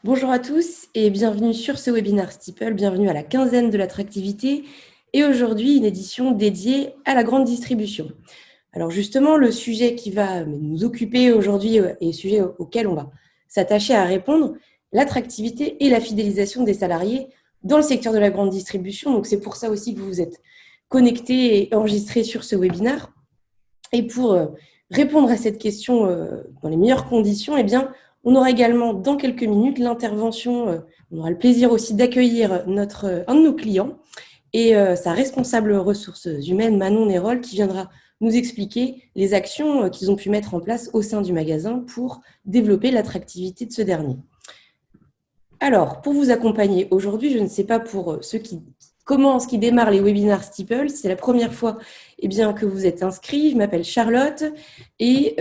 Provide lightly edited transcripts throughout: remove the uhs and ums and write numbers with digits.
Bonjour à tous et bienvenue sur ce webinaire Steeple, bienvenue à la quinzaine de l'attractivité et aujourd'hui une édition dédiée à la grande distribution. Alors justement, le sujet qui va nous occuper aujourd'hui et le sujet auquel on va s'attacher à répondre, l'attractivité et la fidélisation des salariés dans le secteur de la grande distribution. Donc c'est pour ça aussi que vous vous êtes connectés et enregistrés sur ce webinaire. Et pour répondre à cette question dans les meilleures conditions, eh bien, on aura également dans quelques minutes l'intervention, on aura le plaisir aussi d'accueillir un de nos clients et sa responsable ressources humaines, Manon Nérol, qui viendra nous expliquer les actions qu'ils ont pu mettre en place au sein du magasin pour développer l'attractivité de ce dernier. Alors, pour vous accompagner aujourd'hui, je ne sais pas pour ceux qui démarrent les webinaires Steeple, c'est la première fois que vous êtes inscrits. Je m'appelle Charlotte et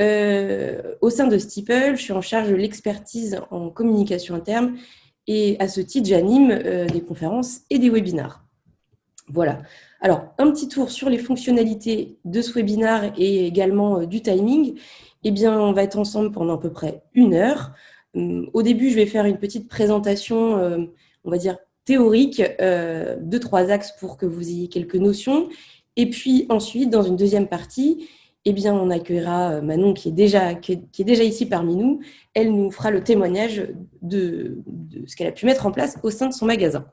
au sein de Steeple, je suis en charge de l'expertise en communication interne et à ce titre, j'anime des conférences et des webinaires. Voilà. Alors, un petit tour sur les fonctionnalités de ce webinaire et également du timing. On va être ensemble pendant à peu près 1 heure. Au début, je vais faire une petite présentation, on va dire théorique, de 3 axes pour que vous ayez quelques notions. Et puis ensuite, dans une deuxième partie, on accueillera Manon qui est déjà ici parmi nous. Elle nous fera le témoignage de ce qu'elle a pu mettre en place au sein de son magasin.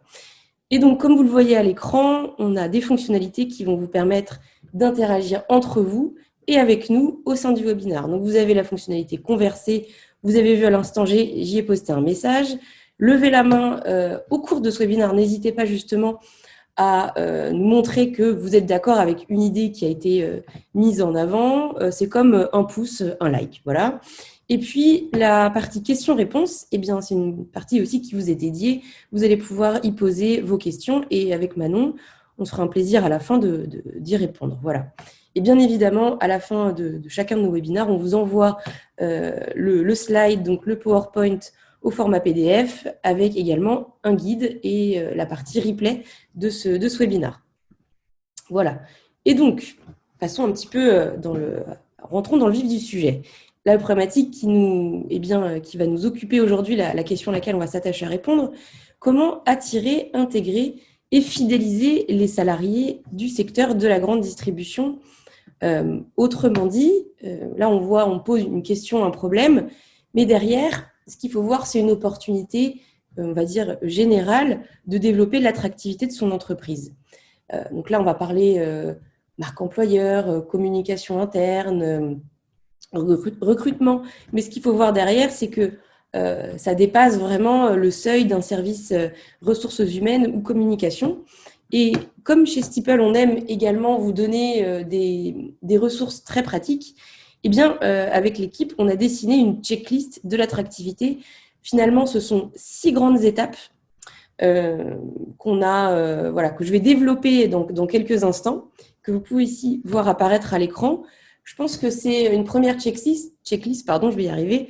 Et donc, comme vous le voyez à l'écran, on a des fonctionnalités qui vont vous permettre d'interagir entre vous et avec nous au sein du webinaire. Donc, vous avez la fonctionnalité converser. Vous avez vu à l'instant, j'y ai posté un message. Levez la main au cours de ce webinaire. N'hésitez pas justement à nous montrer que vous êtes d'accord avec une idée qui a été mise en avant. C'est comme un pouce, un like. Voilà. Et puis, la partie questions-réponses, c'est une partie aussi qui vous est dédiée. Vous allez pouvoir y poser vos questions et avec Manon, on se fera un plaisir à la fin d'y répondre. Voilà. Et bien évidemment, à la fin de chacun de nos webinaires, on vous envoie le slide, donc le PowerPoint au format PDF, avec également un guide et la partie replay de ce webinaire. Voilà. Et donc, passons un petit peu rentrons dans le vif du sujet. La problématique qui va nous occuper aujourd'hui, la question à laquelle on va s'attacher à répondre, comment attirer, intégrer et fidéliser les salariés du secteur de la grande distribution. Autrement dit, là on pose une question, un problème, mais derrière, ce qu'il faut voir, c'est une opportunité, on va dire, générale de développer l'attractivité de son entreprise. Donc là, on va parler marque employeur, communication interne, recrutement. Mais ce qu'il faut voir derrière, c'est que ça dépasse vraiment le seuil d'un service ressources humaines ou communication. Et comme chez Steeple, on aime également vous donner des ressources très pratiques, avec l'équipe, on a dessiné une checklist de l'attractivité. Finalement, ce sont 6 grandes étapes que je vais développer dans quelques instants, que vous pouvez ici voir apparaître à l'écran. Je pense que c'est une première checklist, je vais y arriver.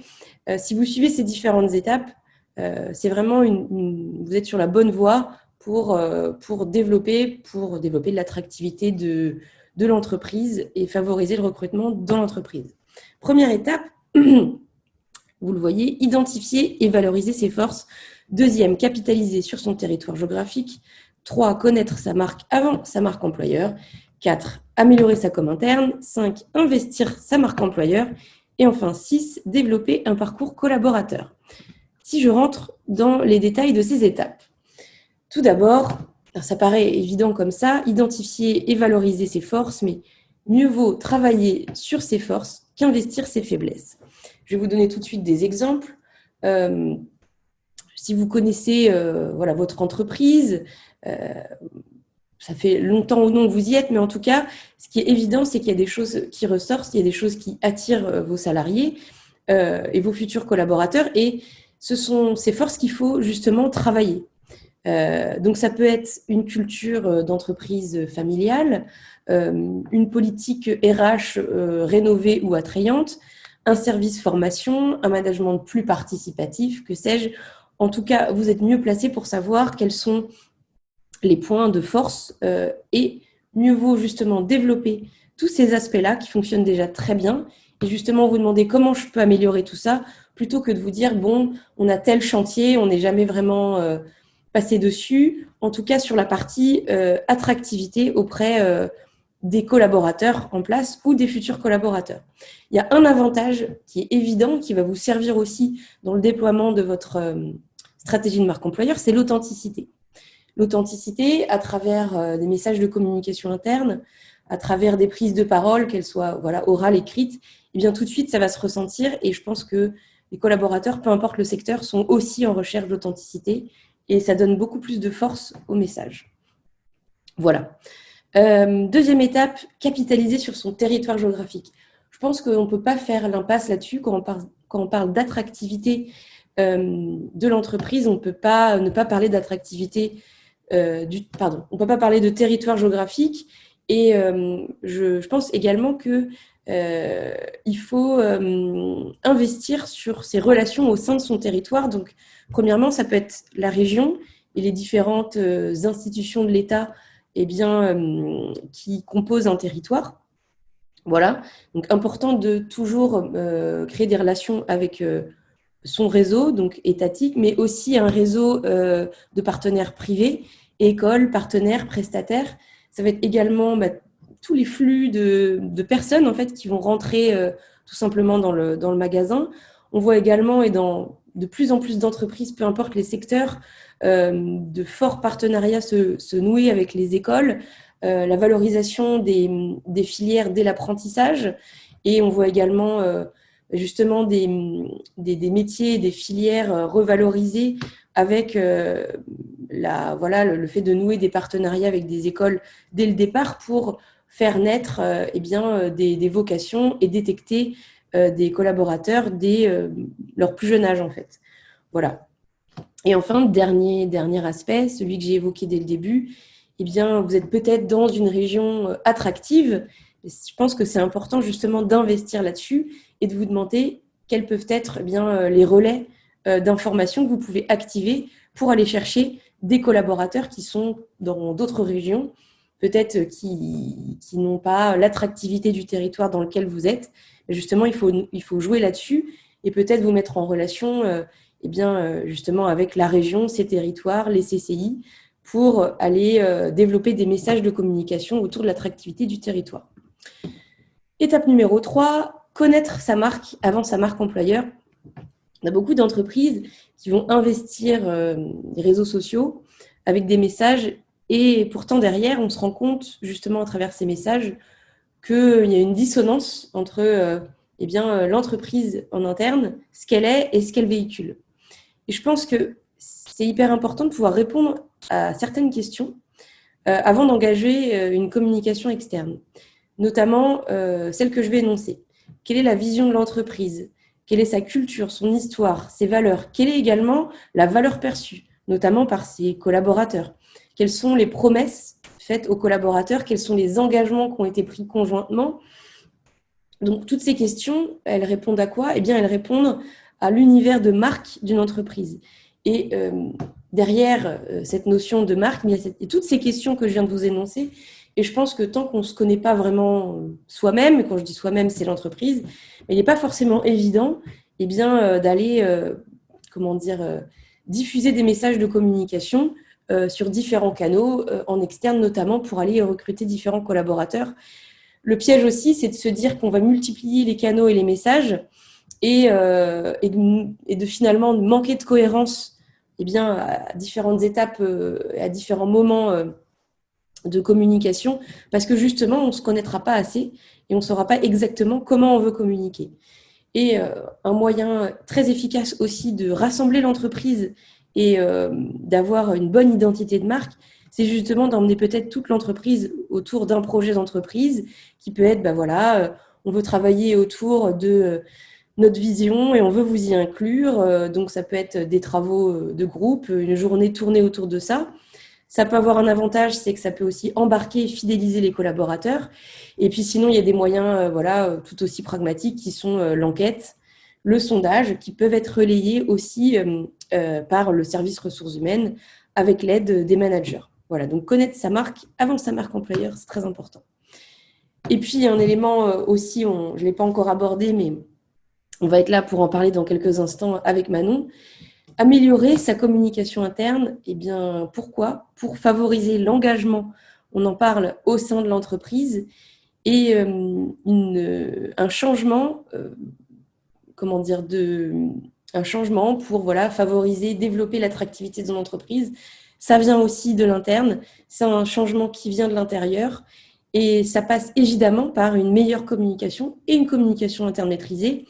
Si vous suivez ces différentes étapes, c'est vraiment vous êtes sur la bonne voie pour développer de l'attractivité de l'entreprise et favoriser le recrutement dans l'entreprise. Première étape, vous le voyez, identifier et valoriser ses forces. 2e, capitaliser sur son territoire géographique. 3, connaître sa marque avant sa marque employeur. 4, améliorer sa com interne. 5, investir sa marque employeur. Et enfin 6, développer un parcours collaborateur. Si je rentre dans les détails de ces étapes. Tout d'abord, ça paraît évident comme ça, identifier et valoriser ses forces, mais mieux vaut travailler sur ses forces qu'investir ses faiblesses. Je vais vous donner tout de suite des exemples. Si vous connaissez votre entreprise, ça fait longtemps ou non que vous y êtes, mais en tout cas, ce qui est évident, c'est qu'il y a des choses qui ressortent, il y a des choses qui attirent vos salariés et vos futurs collaborateurs, et ce sont ces forces qu'il faut justement travailler. Donc, ça peut être une culture d'entreprise familiale, une politique RH rénovée ou attrayante, un service formation, un management plus participatif, que sais-je. En tout cas, vous êtes mieux placé pour savoir quels sont les points de force et mieux vaut justement développer tous ces aspects-là qui fonctionnent déjà très bien et justement vous demander comment je peux améliorer tout ça plutôt que de vous dire, bon, on a tel chantier, on n'est jamais vraiment passé dessus, en tout cas sur la partie attractivité auprès des collaborateurs en place ou des futurs collaborateurs. Il y a un avantage qui est évident, qui va vous servir aussi dans le déploiement de votre stratégie de marque employeur, c'est l'authenticité. L'authenticité à travers des messages de communication interne, à travers des prises de parole, qu'elles soient orales, écrites, et bien tout de suite, ça va se ressentir. Et je pense que les collaborateurs, peu importe le secteur, sont aussi en recherche d'authenticité et ça donne beaucoup plus de force au message. Voilà. Deuxième étape, capitaliser sur son territoire géographique. Je pense qu'on ne peut pas faire l'impasse là-dessus quand on parle d'attractivité de l'entreprise. On ne peut pas ne pas parler d'attractivité on ne peut pas parler de territoire géographique. Et je pense également qu'il faut investir sur ses relations au sein de son territoire. Donc, premièrement, ça peut être la région et les différentes institutions de l'État qui composent un territoire. Voilà. Donc, important de toujours créer des relations avec son réseau, donc étatique, mais aussi un réseau de partenaires privés, écoles, partenaires, prestataires. Ça va être également tous les flux de personnes en fait, qui vont rentrer tout simplement dans le magasin. On voit également, et dans de plus en plus d'entreprises, peu importe les secteurs, de forts partenariats se nouer avec les écoles, la valorisation des filières dès l'apprentissage. Et on voit également justement des métiers, des filières revalorisées avec le fait de nouer des partenariats avec des écoles dès le départ pour faire naître des vocations et détecter des collaborateurs dès leur plus jeune âge en fait. Voilà. Et enfin, dernier aspect, celui que j'ai évoqué dès le début, vous êtes peut-être dans une région attractive. Je pense que c'est important justement d'investir là-dessus et de vous demander quels peuvent être les relais d'informations que vous pouvez activer pour aller chercher des collaborateurs qui sont dans d'autres régions, peut-être qui n'ont pas l'attractivité du territoire dans lequel vous êtes. Mais justement, il faut jouer là-dessus et peut-être vous mettre en relation justement avec la région, ses territoires, les CCI, pour aller développer des messages de communication autour de l'attractivité du territoire. Étape numéro 3, connaître sa marque avant sa marque employeur. On a beaucoup d'entreprises qui vont investir les réseaux sociaux avec des messages et pourtant derrière, on se rend compte justement à travers ces messages qu'il y a une dissonance entre l'entreprise en interne, ce qu'elle est et ce qu'elle véhicule. Et je pense que c'est hyper important de pouvoir répondre à certaines questions avant d'engager une communication externe, notamment celle que je vais énoncer. Quelle est la vision de l'entreprise ? Quelle est sa culture, son histoire, ses valeurs ? Quelle est également la valeur perçue, notamment par ses collaborateurs ? Quelles sont les promesses faites aux collaborateurs ? Quels sont les engagements qui ont été pris conjointement ? Donc, toutes ces questions, elles répondent à quoi ? Elles répondent à l'univers de marque d'une entreprise. Et derrière cette notion de marque, il y a toutes ces questions que je viens de vous énoncer. Et je pense que tant qu'on ne se connaît pas vraiment soi-même, et quand je dis soi-même, c'est l'entreprise, il n'est pas forcément évident d'aller diffuser des messages de communication sur différents canaux, en externe notamment, pour aller recruter différents collaborateurs. Le piège aussi, c'est de se dire qu'on va multiplier les canaux et les messages et de finalement manquer de cohérence à différentes étapes, à différents moments de communication, parce que justement, on ne se connaîtra pas assez et on ne saura pas exactement comment on veut communiquer. Et un moyen très efficace aussi de rassembler l'entreprise et d'avoir une bonne identité de marque, c'est justement d'emmener peut-être toute l'entreprise autour d'un projet d'entreprise qui peut être, on veut travailler autour de notre vision et on veut vous y inclure. Donc, ça peut être des travaux de groupe, une journée tournée autour de ça. Ça peut avoir un avantage, c'est que ça peut aussi embarquer et fidéliser les collaborateurs. Et puis sinon, il y a des moyens tout aussi pragmatiques qui sont l'enquête, le sondage, qui peuvent être relayés aussi par le service ressources humaines avec l'aide des managers. Voilà, donc connaître sa marque avant sa marque employeur, c'est très important. Et puis, un élément aussi, je ne l'ai pas encore abordé, mais On va être là pour en parler dans quelques instants avec Manon. Améliorer sa communication interne, eh bien, pourquoi? Pour favoriser l'engagement, on en parle au sein de l'entreprise, et un changement, un changement pour favoriser, développer l'attractivité de son entreprise. Ça vient aussi de l'interne, c'est un changement qui vient de l'intérieur, et ça passe évidemment par une meilleure communication et une communication interne maîtrisée.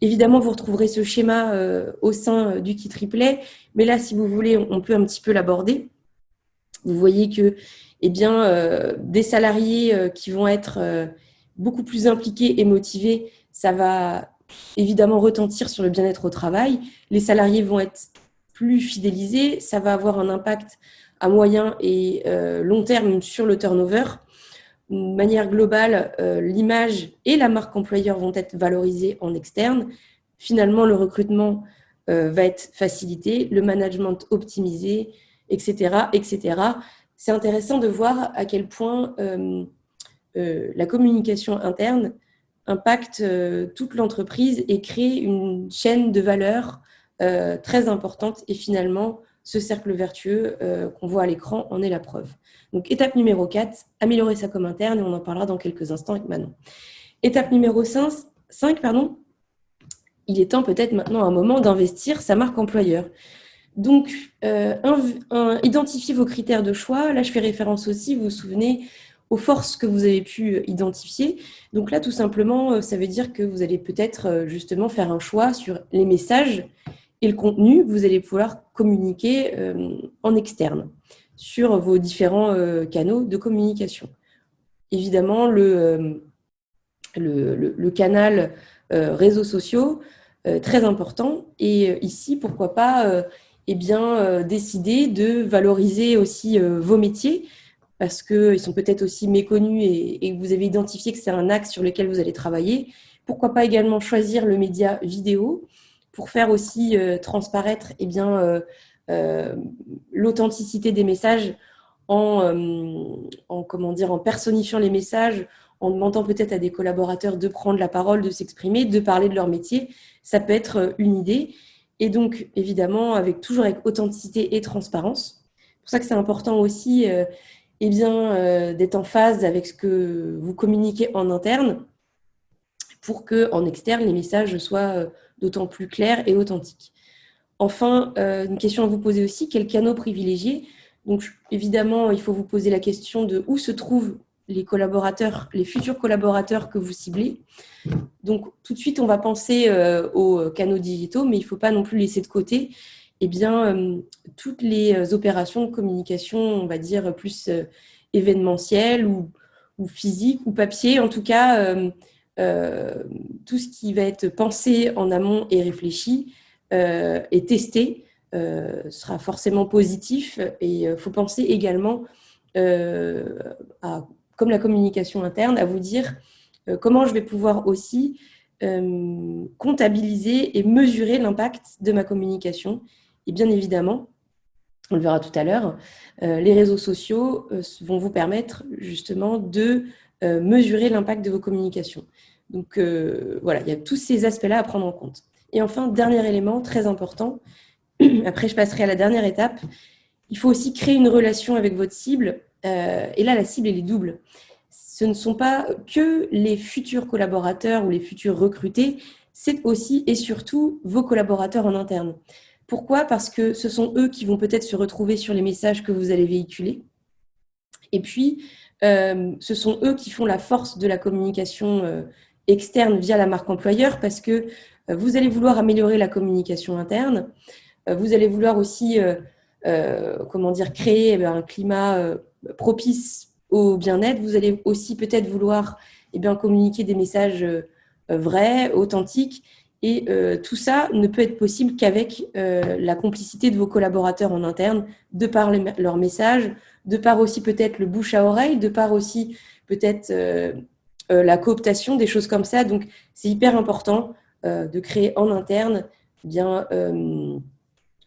Évidemment, vous retrouverez ce schéma au sein du kit replay, mais là, si vous voulez, on peut un petit peu l'aborder. Vous voyez que des salariés qui vont être beaucoup plus impliqués et motivés, ça va évidemment retentir sur le bien-être au travail. Les salariés vont être plus fidélisés, ça va avoir un impact à moyen et long terme sur le turnover. De manière globale, l'image et la marque employeur vont être valorisées en externe. Finalement, le recrutement va être facilité, le management optimisé, etc., etc. C'est intéressant de voir à quel point la communication interne impacte toute l'entreprise et crée une chaîne de valeur très importante. Et finalement, ce cercle vertueux qu'on voit à l'écran en est la preuve. Donc, étape numéro 4, améliorer sa com interne, et on en parlera dans quelques instants avec Manon. Étape numéro 5, il est temps peut-être maintenant un moment d'investir sa marque employeur. Donc, identifiez vos critères de choix. Là, je fais référence aussi, vous vous souvenez, aux forces que vous avez pu identifier. Donc là, tout simplement, ça veut dire que vous allez peut-être justement faire un choix sur les messages et le contenu que vous allez pouvoir communiquer en externe sur vos différents canaux de communication. Évidemment, le canal réseaux sociaux, très important. Et ici, pourquoi pas décider de valoriser aussi vos métiers, parce qu'ils sont peut-être aussi méconnus et vous avez identifié que c'est un axe sur lequel vous allez travailler. Pourquoi pas également choisir le média vidéo pour faire aussi transparaître l'authenticité des messages en personnifiant les messages, en demandant peut-être à des collaborateurs de prendre la parole, de s'exprimer, de parler de leur métier. Ça peut être une idée. Et donc, évidemment, toujours avec authenticité et transparence. C'est pour ça que c'est important aussi d'être en phase avec ce que vous communiquez en interne pour qu'en externe, les messages soient d'autant plus clairs et authentiques. Enfin, une question à vous poser aussi, quels canaux privilégier? Donc, évidemment, il faut vous poser la question de où se trouvent les collaborateurs, les futurs collaborateurs que vous ciblez. Donc, tout de suite, on va penser aux canaux digitaux, mais il ne faut pas non plus laisser de côté toutes les opérations de communication, on va dire, plus événementielles ou physiques ou papier. En tout cas, tout ce qui va être pensé en amont et réfléchi et testé sera forcément positif. Et il faut penser également comme la communication interne, à vous dire comment je vais pouvoir aussi comptabiliser et mesurer l'impact de ma communication. Et bien évidemment, on le verra tout à l'heure, les réseaux sociaux vont vous permettre justement de mesurer l'impact de vos communications. Donc voilà, il y a tous ces aspects-là à prendre en compte. Et enfin, dernier élément très important, après je passerai à la dernière étape, il faut aussi créer une relation avec votre cible. Et là, la cible, elle est double. Ce ne sont pas que les futurs collaborateurs ou les futurs recrutés, c'est aussi et surtout vos collaborateurs en interne. Pourquoi? Parce que ce sont eux qui vont peut-être se retrouver sur les messages que vous allez véhiculer. Et puis, ce sont eux qui font la force de la communication externe via la marque employeur, parce que vous allez vouloir améliorer la communication interne. Vous allez vouloir aussi créer un climat propice au bien-être. Vous allez aussi peut-être vouloir communiquer des messages vrais, authentiques. Et tout ça ne peut être possible qu'avec la complicité de vos collaborateurs en interne, de par leurs messages, de par aussi peut-être le bouche à oreille, de par aussi peut-être la cooptation, des choses comme ça. Donc, c'est hyper important de créer en interne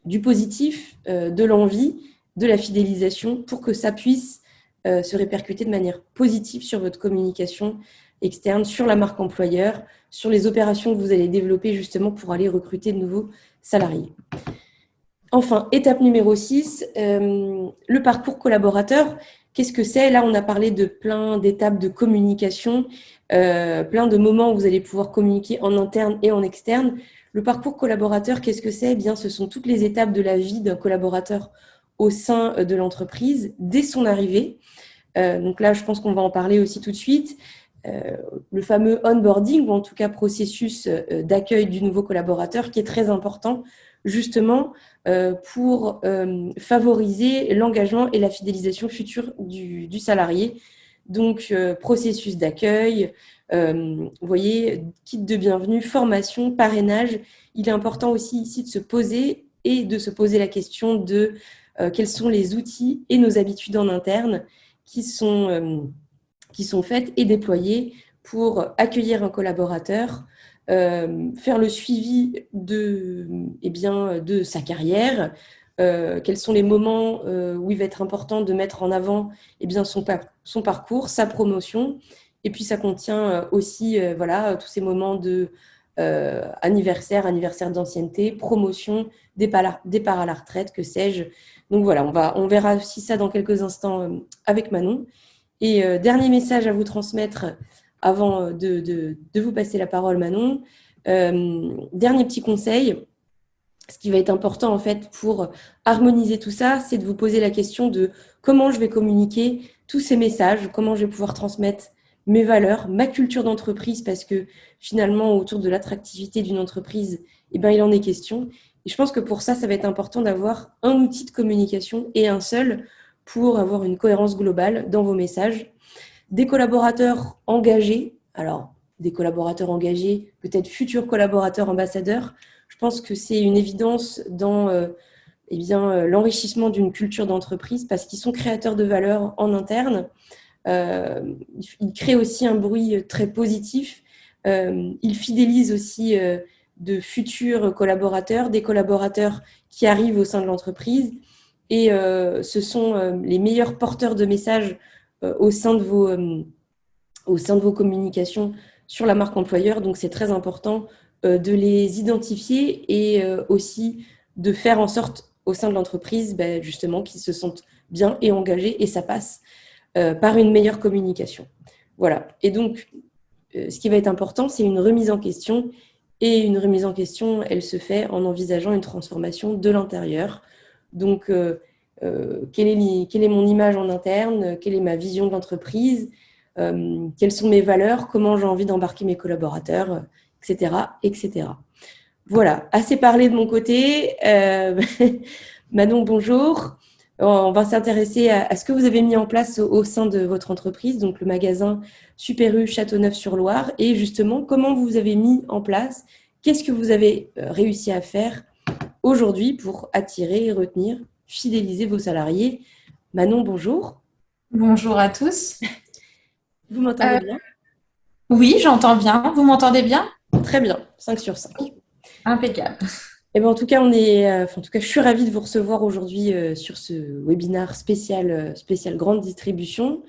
du positif, de l'envie, de la fidélisation pour que ça puisse se répercuter de manière positive sur votre communication externes, sur la marque employeur, sur les opérations que vous allez développer justement pour aller recruter de nouveaux salariés. Enfin, étape numéro 6, le parcours collaborateur. Qu'est-ce que c'est? Là, on a parlé de plein d'étapes de communication, plein de moments où vous allez pouvoir communiquer en interne et en externe. Le parcours collaborateur, qu'est-ce que c'est? Eh bien, ce sont toutes les étapes de la vie d'un collaborateur au sein de l'entreprise dès son arrivée. Donc là, je pense qu'on va en parler aussi tout de suite. Le fameux onboarding, ou en tout cas processus d'accueil du nouveau collaborateur, qui est très important justement pour favoriser l'engagement et la fidélisation future du salarié. Donc, processus d'accueil, vous voyez, kit de bienvenue, formation, parrainage. Il est important aussi ici de se poser et de se poser la question de quels sont les outils et nos habitudes en interne qui sont faites et déployées pour accueillir un collaborateur, faire le suivi de sa carrière, quels sont les moments où il va être important de mettre en avant son parcours, sa promotion, et puis ça contient aussi tous ces moments de anniversaire d'ancienneté, promotion, départ à la retraite, que sais-je. Donc voilà, on verra aussi ça dans quelques instants avec Manon. Et dernier message à vous transmettre avant de vous passer la parole, Manon. Dernier petit conseil, ce qui va être important en fait pour harmoniser tout ça, c'est de vous poser la question de comment je vais communiquer tous ces messages, comment je vais pouvoir transmettre mes valeurs, ma culture d'entreprise, parce que finalement, autour de l'attractivité d'une entreprise, il en est question. Et je pense que pour ça, ça va être important d'avoir un outil de communication et un seul pour avoir une cohérence globale dans vos messages. Des collaborateurs engagés, alors des collaborateurs engagés, peut-être futurs collaborateurs ambassadeurs, je pense que c'est une évidence dans l'enrichissement d'une culture d'entreprise parce qu'ils sont créateurs de valeur en interne. Ils créent aussi un bruit très positif. Ils fidélisent aussi de futurs collaborateurs, des collaborateurs qui arrivent au sein de l'entreprise. Et ce sont les meilleurs porteurs de messages au sein de vos communications sur la marque employeur. Donc, c'est très important de les identifier et aussi de faire en sorte au sein de l'entreprise, justement, qu'ils se sentent bien et engagés. Et ça passe par une meilleure communication. Voilà. Et donc, ce qui va être important, c'est une remise en question. Et une remise en question, elle se fait en envisageant une transformation de l'intérieur. Donc, quelle est mon image en interne? Quelle est ma vision de l'entreprise? Quelles sont mes valeurs? Comment j'ai envie d'embarquer mes collaborateurs? Etc. etc. Voilà, assez parlé de mon côté. Manon, bonjour. On va s'intéresser à ce que vous avez mis en place au sein de votre entreprise, donc le magasin Super U Châteauneuf-sur-Loire, et justement, comment vous avez mis en place, qu'est-ce que vous avez réussi à faire aujourd'hui pour attirer, retenir, fidéliser vos salariés. Manon, bonjour. Bonjour à tous. Vous m'entendez bien? Oui, j'entends bien. Vous m'entendez bien? Très bien, 5 sur 5. Impeccable. En tout cas, je suis ravie de vous recevoir aujourd'hui sur ce webinaire spécial grande distribution.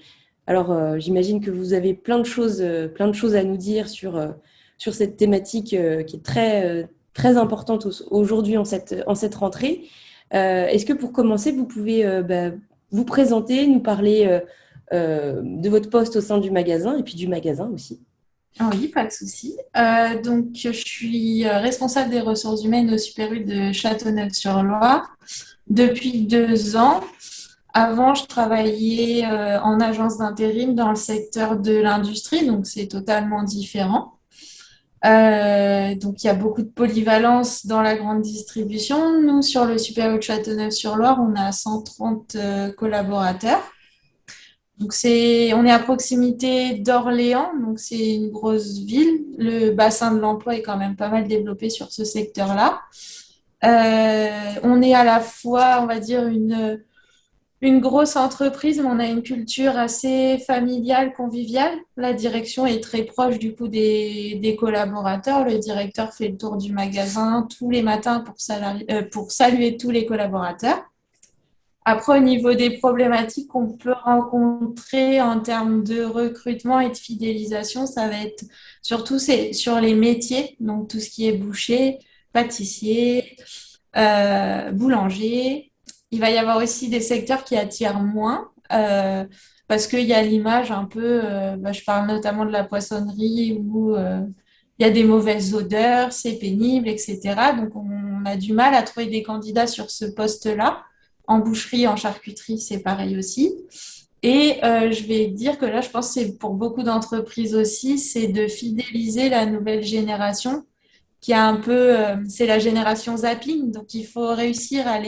Alors, j'imagine que vous avez plein de choses à nous dire sur cette thématique qui est très importante aujourd'hui en cette rentrée. Est-ce que pour commencer, vous pouvez vous présenter, nous parler de votre poste au sein du magasin et puis du magasin aussi? Oui, pas de souci. Donc, je suis responsable des ressources humaines au Super U de Châteauneuf-sur-Loire depuis 2 ans. Avant, je travaillais en agence d'intérim dans le secteur de l'industrie, donc c'est totalement différent. Donc, il y a beaucoup de polyvalence dans la grande distribution. Nous, sur le Super U de Châteauneuf-sur-Loire, on a 130 collaborateurs. Donc on est à proximité d'Orléans, donc c'est une grosse ville. Le bassin de l'emploi est quand même pas mal développé sur ce secteur-là. On est à la fois, on va dire, une grosse entreprise, mais on a une culture assez familiale, conviviale. La direction est très proche du coup des collaborateurs. Le directeur fait le tour du magasin tous les matins pour saluer tous les collaborateurs. Après, au niveau des problématiques qu'on peut rencontrer en termes de recrutement et de fidélisation, ça va être surtout sur les métiers, donc tout ce qui est boucher, pâtissier, boulanger. Il va y avoir aussi des secteurs qui attirent moins parce qu'il y a l'image un peu, je parle notamment de la poissonnerie où il y a des mauvaises odeurs, c'est pénible, etc. Donc on a du mal à trouver des candidats sur ce poste-là. En boucherie, en charcuterie, c'est pareil aussi. Et je vais dire que là, je pense que c'est pour beaucoup d'entreprises aussi, c'est de fidéliser la nouvelle génération qui a un peu, c'est la génération zapping, donc il faut réussir à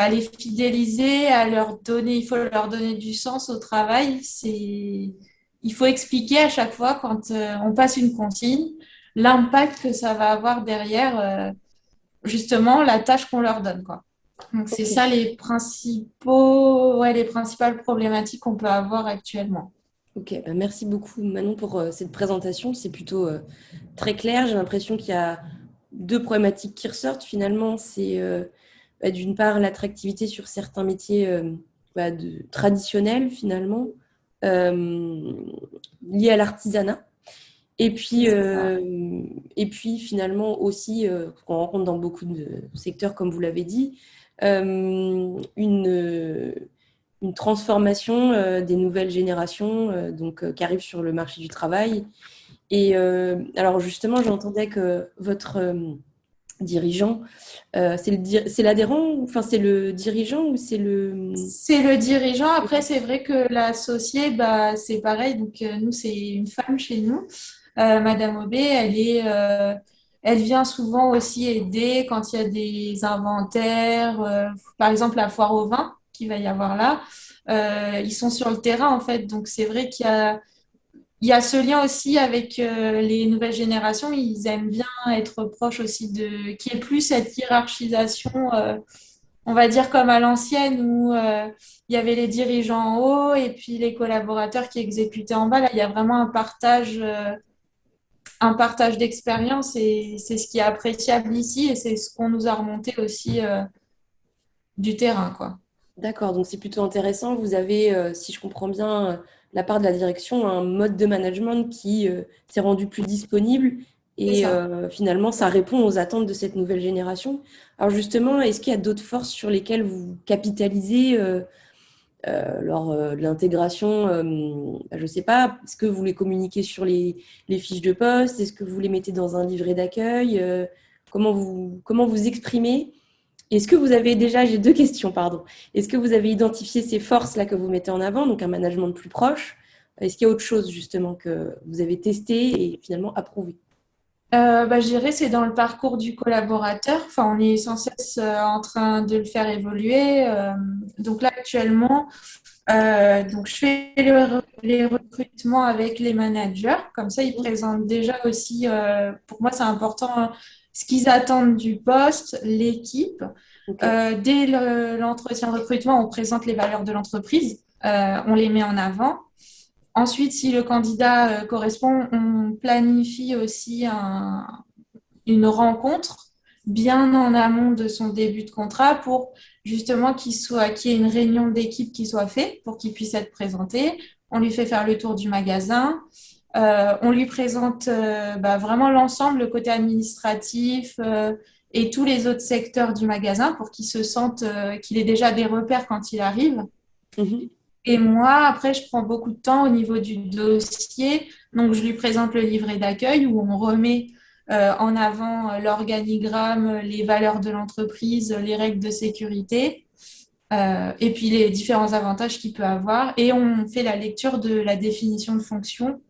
les fidéliser, à leur donner, il faut leur donner du sens au travail. Il faut expliquer à chaque fois quand on passe une consigne, l'impact que ça va avoir derrière, justement, la tâche qu'on leur donne, quoi. Donc c'est Ok. ça les principales problématiques qu'on peut avoir actuellement. Ok, merci beaucoup Manon pour cette présentation. C'est plutôt très clair. J'ai l'impression qu'il y a deux problématiques qui ressortent finalement. C'est d'une part l'attractivité sur certains métiers traditionnels finalement, euh, liés à l'artisanat. C'est ça. Et puis finalement aussi, qu'on rencontre dans beaucoup de secteurs, comme vous l'avez dit, une transformation des nouvelles générations qui arrivent sur le marché du travail. Et alors justement, j'entendais que votre dirigeant, c'est l'adhérent, enfin c'est le dirigeant ou c'est le... C'est le dirigeant. Après, c'est vrai que l'associé, bah, c'est pareil. Donc, nous, c'est une femme chez nous. Madame Aubé, elle vient souvent aussi aider quand il y a des inventaires. Par exemple, la foire au vin qu'il va y avoir là. Ils sont sur le terrain, en fait. Donc, c'est vrai il y a ce lien aussi avec les nouvelles générations. Ils aiment bien être proches aussi qu'il n'y ait plus cette hiérarchisation. On va dire comme à l'ancienne où il y avait les dirigeants en haut et puis les collaborateurs qui exécutaient en bas. Là, il y a vraiment un partage d'expérience et c'est ce qui est appréciable ici et c'est ce qu'on nous a remonté aussi du terrain, quoi. D'accord, donc c'est plutôt intéressant. Vous avez, si je comprends bien, la part de la direction, un mode de management qui s'est rendu plus disponible C'est et ça. finalement, ça répond aux attentes de cette nouvelle génération. Alors justement, est-ce qu'il y a d'autres forces sur lesquelles vous capitalisez lors de l'intégration? Je ne sais pas, est-ce que vous les communiquez sur les fiches de poste? Est-ce que vous les mettez dans un livret d'accueil? Comment vous exprimez? Est-ce que vous avez déjà, j'ai deux questions, pardon. Est-ce que vous avez identifié ces forces-là que vous mettez en avant, donc un management plus proche? Est-ce qu'il y a autre chose justement que vous avez testé et finalement approuvé? Je dirais c'est dans le parcours du collaborateur. Enfin, on est sans cesse en train de le faire évoluer. Donc là, actuellement, donc je fais les recrutements avec les managers. Comme ça, ils présentent déjà aussi, pour moi, c'est important, ce qu'ils attendent du poste, l'équipe. Ok. Dès l'entretien recrutement, on présente les valeurs de l'entreprise. On les met en avant. Ensuite, si le candidat correspond, on planifie aussi une rencontre bien en amont de son début de contrat pour justement qu'il y ait une réunion d'équipe qui soit faite pour qu'il puisse être présenté. On lui fait faire le tour du magasin. On lui présente vraiment l'ensemble, le côté administratif et tous les autres secteurs du magasin pour qu'il se sente qu'il ait déjà des repères quand il arrive. Mhm. Et moi, après, je prends beaucoup de temps au niveau du dossier. Donc, je lui présente le livret d'accueil où on remet en avant l'organigramme, les valeurs de l'entreprise, les règles de sécurité, et puis les différents avantages qu'il peut avoir. Et on fait la lecture de la définition de fonction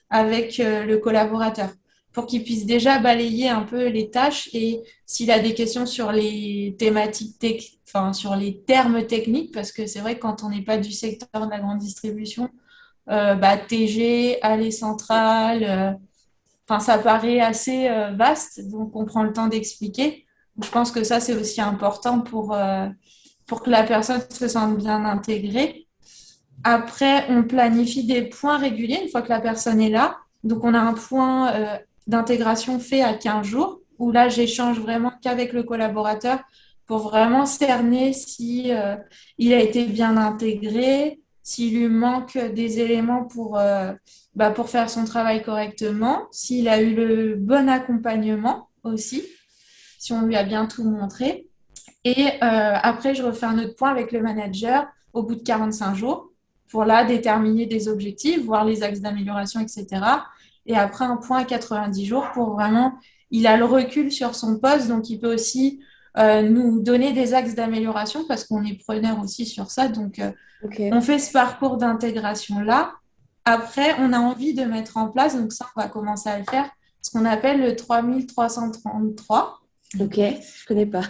avec le collaborateur pour qu'il puisse déjà balayer un peu les tâches et s'il a des questions sur les enfin, sur les termes techniques, parce que c'est vrai que quand on n'est pas du secteur de la grande distribution, TG, allée centrale, enfin, ça paraît assez vaste, donc on prend le temps d'expliquer. Je pense que ça, c'est aussi important pour que la personne se sente bien intégrée. Après, on planifie des points réguliers une fois que la personne est là. Donc, on a un point d'intégration fait à 15 jours, où là, j'échange vraiment qu'avec le collaborateur pour vraiment cerner si il a été bien intégré, s'il lui manque des éléments pour faire son travail correctement, s'il a eu le bon accompagnement aussi, si on lui a bien tout montré. Et après, je refais un autre point avec le manager au bout de 45 jours pour là déterminer des objectifs, voir les axes d'amélioration, etc. Et après, un point à 90 jours pour vraiment, il a le recul sur son poste, donc il peut aussi nous donner des axes d'amélioration parce qu'on est preneur aussi sur ça. Donc, Ok. on fait ce parcours d'intégration-là. Après, on a envie de mettre en place, donc ça, on va commencer à le faire, ce qu'on appelle le 3333. Ok, je connais pas.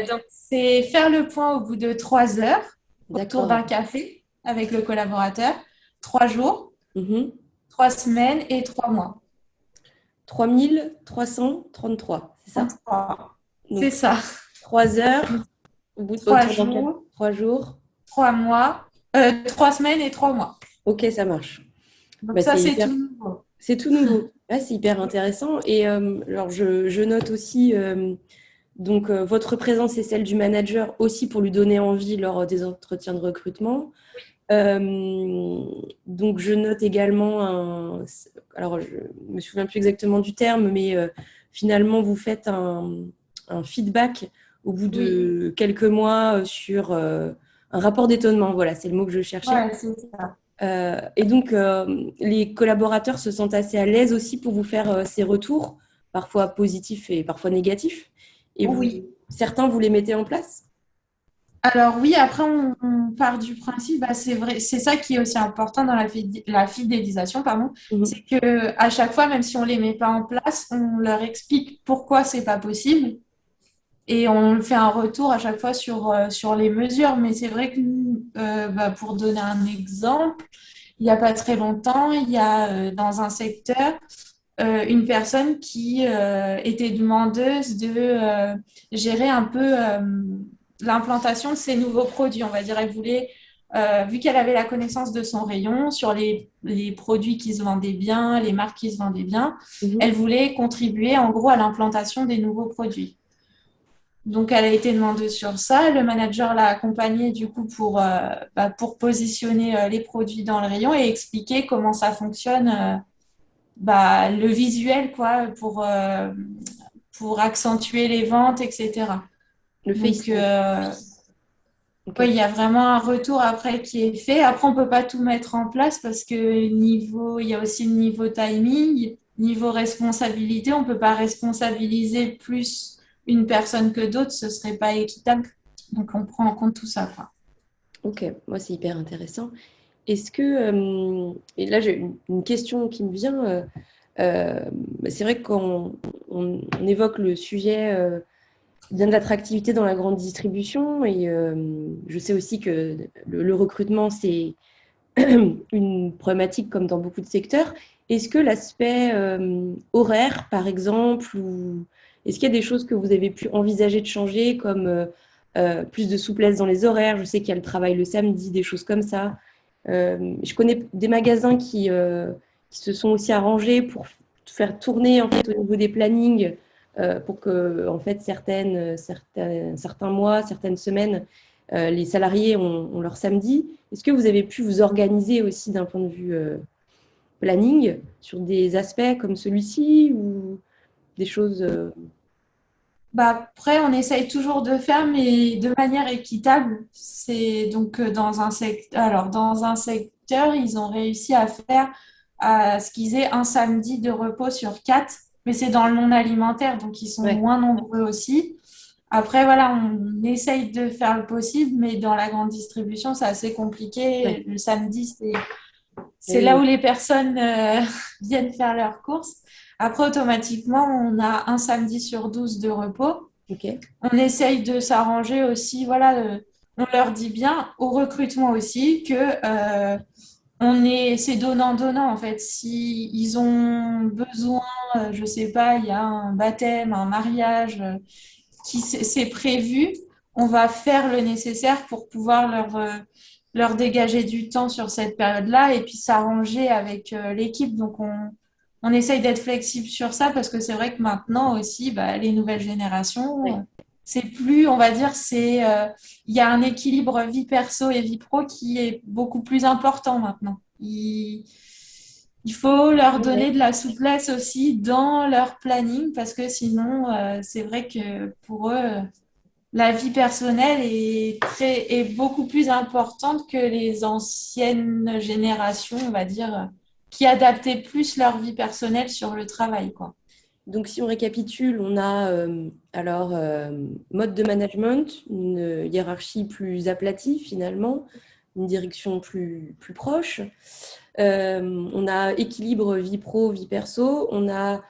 Donc, c'est faire le point au bout de 3 heures autour D'accord. d'un café avec le collaborateur, 3 jours, Mhm. 3 semaines et 3 mois. 3333, c'est ça? 33. C'est Donc, ça. 3 heures Trois autour d'un café, jours, 3 jours. 3 mois, 3 semaines et 3 mois. Ok, ça marche. Donc Bah, ça, c'est c'est hyper, tout nouveau. c'est tout nouveau. Ouais, c'est hyper intéressant. Et alors, je note aussi donc votre présence et celle du manager aussi pour lui donner envie lors des entretiens de recrutement. Euh, donc, je note également alors, je me souviens plus exactement du terme, mais finalement, vous faites un feedback au bout Oui, de quelques mois sur un rapport d'étonnement. Voilà, c'est le mot que je cherchais. ouais, c'est ça. Et donc, les collaborateurs se sentent assez à l'aise aussi pour vous faire ces retours, parfois positifs et parfois négatifs. Et Oui. certains, vous les mettez en place? Alors oui, après, on part du principe, bah, c'est vrai, c'est ça qui est aussi important dans la fidélisation, pardon, Mhm. c'est que à chaque fois, même si on les met pas en place, on leur explique pourquoi c'est pas possible et on fait un retour à chaque fois sur les mesures. Mais c'est vrai que pour donner un exemple, il n'y a pas très longtemps, il y a dans un secteur une personne qui était demandeuse de gérer un peu l'implantation de ces nouveaux produits. On va dire, elle voulait, vu qu'elle avait la connaissance de son rayon sur les produits qui se vendaient bien, les marques qui se vendaient bien, Mhm. elle voulait contribuer en gros à l'implantation des nouveaux produits. Donc, elle a été demandeuse sur ça. Le manager l'a accompagnée du coup pour positionner les produits dans le rayon et expliquer comment ça fonctionne le visuel, quoi, pour accentuer les ventes, etc. Le Donc, FaceTime. Ok. ouais, il y a vraiment un retour après qui est fait. Après, on peut pas tout mettre en place parce que il y a aussi le niveau timing, niveau responsabilité. On peut pas responsabiliser plus une personne que d'autres, ce serait pas équitable. Donc, on prend en compte tout ça, quoi. Ok, moi c'est hyper intéressant. Est-ce que, et là j'ai une question qui me vient, euh, c'est vrai que quand on évoque le sujet bien de l'attractivité dans la grande distribution, et je sais aussi que le recrutement c'est une problématique comme dans beaucoup de secteurs, est-ce que l'aspect horaire par exemple, ou est-ce qu'il y a des choses que vous avez pu envisager de changer comme plus de souplesse dans les horaires? Je sais qu'il y a le travail le samedi, des choses comme ça. Je connais des magasins qui se sont aussi arrangés pour faire tourner en fait au niveau des plannings pour que en fait certains mois, certaines semaines, les salariés ont leur samedi. Est-ce que vous avez pu vous organiser aussi d'un point de vue planning sur des aspects comme celui-ci ou des choses Après, on essaye toujours de faire, mais de manière équitable. C'est donc dans un secteur, ils ont réussi à faire à ce qu'ils aient un samedi de repos sur 4, mais c'est dans le non alimentaire, donc ils sont Ouais, moins nombreux aussi. Après, voilà, on essaye de faire le possible, mais dans la grande distribution, c'est assez ouais. compliqué. Le samedi, Mais c'est là où oui, les personnes viennent faire leurs courses. Après, automatiquement, on a un samedi sur 12 de repos. ok. On essaye de s'arranger aussi, voilà, on leur dit bien au recrutement aussi que c'est donnant-donnant en fait. Si ils ont besoin, je sais pas, il y a un baptême, un mariage c'est prévu, on va faire le nécessaire pour pouvoir leur dégager du temps sur cette période-là et puis s'arranger avec l'équipe. Donc on essaye d'être flexible sur ça parce que c'est vrai que maintenant aussi, les nouvelles générations, Ouais. c'est plus, on va dire, il y a un équilibre vie perso et vie pro qui est beaucoup plus important maintenant. Il faut leur donner Ouais. de la souplesse aussi dans leur planning parce que sinon, c'est vrai que pour eux, la vie personnelle est beaucoup plus importante que les anciennes générations, on va dire, qui adaptaient plus leur vie personnelle sur le travail, quoi. Donc, si on récapitule, on a mode de management, une hiérarchie plus aplatie finalement, une direction plus proche. On a équilibre vie pro, vie perso. On a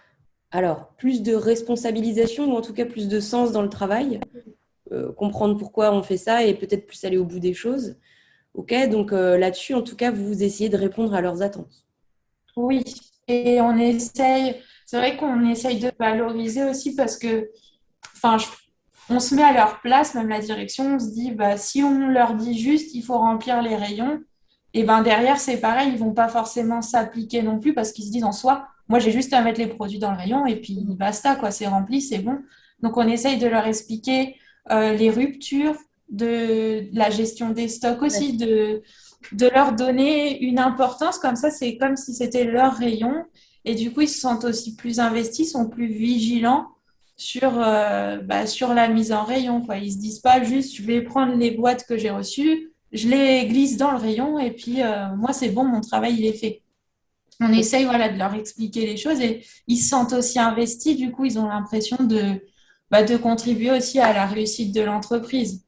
alors plus de responsabilisation ou en tout cas plus de sens dans le travail, comprendre pourquoi on fait ça et peut-être plus aller au bout des choses. Ok, donc là-dessus, en tout cas, vous essayez de répondre à leurs attentes. Oui, et on essaye, c'est vrai qu'on essaye de valoriser aussi parce que, enfin, on se met à leur place, même la direction, on se dit, bah, si on leur dit juste, il faut remplir les rayons, et ben derrière, c'est pareil, ils vont pas forcément s'appliquer non plus parce qu'ils se disent en soi, moi j'ai juste à mettre les produits dans le rayon et puis basta, quoi, c'est rempli, c'est bon. Donc on essaye de leur expliquer les ruptures, de la gestion des stocks Ouais. aussi, de leur donner une importance, comme ça, c'est comme si c'était leur rayon. Et du coup, ils se sentent aussi plus investis, sont plus vigilants sur la mise en rayon, quoi. Ils se disent pas juste, je vais prendre les boîtes que j'ai reçues, je les glisse dans le rayon et puis moi, c'est bon, mon travail, il est fait. On essaye, voilà, de leur expliquer les choses et ils se sentent aussi investis. Du coup, ils ont l'impression de contribuer aussi à la réussite de l'entreprise.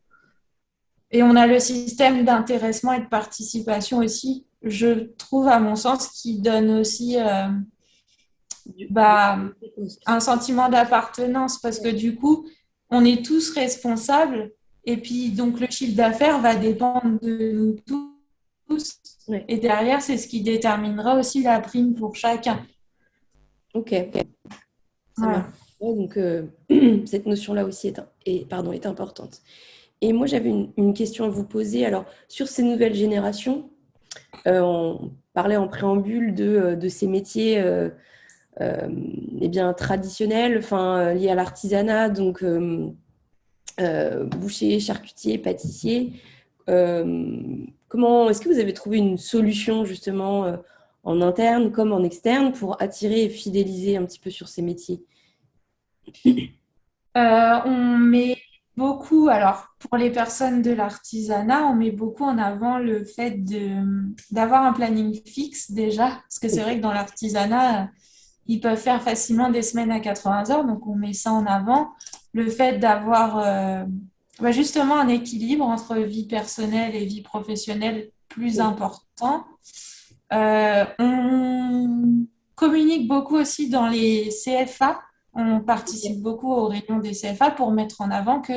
Et on a le système d'intéressement et de participation aussi, je trouve, à mon sens, qui donne aussi Du- bah, des postes. un sentiment d'appartenance parce que du coup, on est tous responsables et puis donc le chiffre d'affaires va dépendre de nous tous. Ouais. Et derrière, c'est ce qui déterminera aussi la prime pour chacun. Ok, ça marche. Voilà. Ouais, donc, cette notion-là aussi est importante. Et moi, j'avais une question à vous poser. Alors, sur ces nouvelles générations, on parlait en préambule de ces métiers euh, eh bien, traditionnels, enfin, liés à l'artisanat, donc boucher, charcutier, pâtissier. Comment est-ce que vous avez trouvé une solution justement en interne comme en externe pour attirer et fidéliser un petit peu sur ces métiers? On met beaucoup, alors pour les personnes de l'artisanat, on met beaucoup en avant le fait d'avoir un planning fixe déjà, parce que c'est vrai que dans l'artisanat, ils peuvent faire facilement des semaines à 80 heures, donc on met ça en avant. Le fait d'avoir justement un équilibre entre vie personnelle et vie professionnelle plus important. On communique beaucoup aussi dans les CFA. On participe beaucoup aux réunions des CFA pour mettre en avant que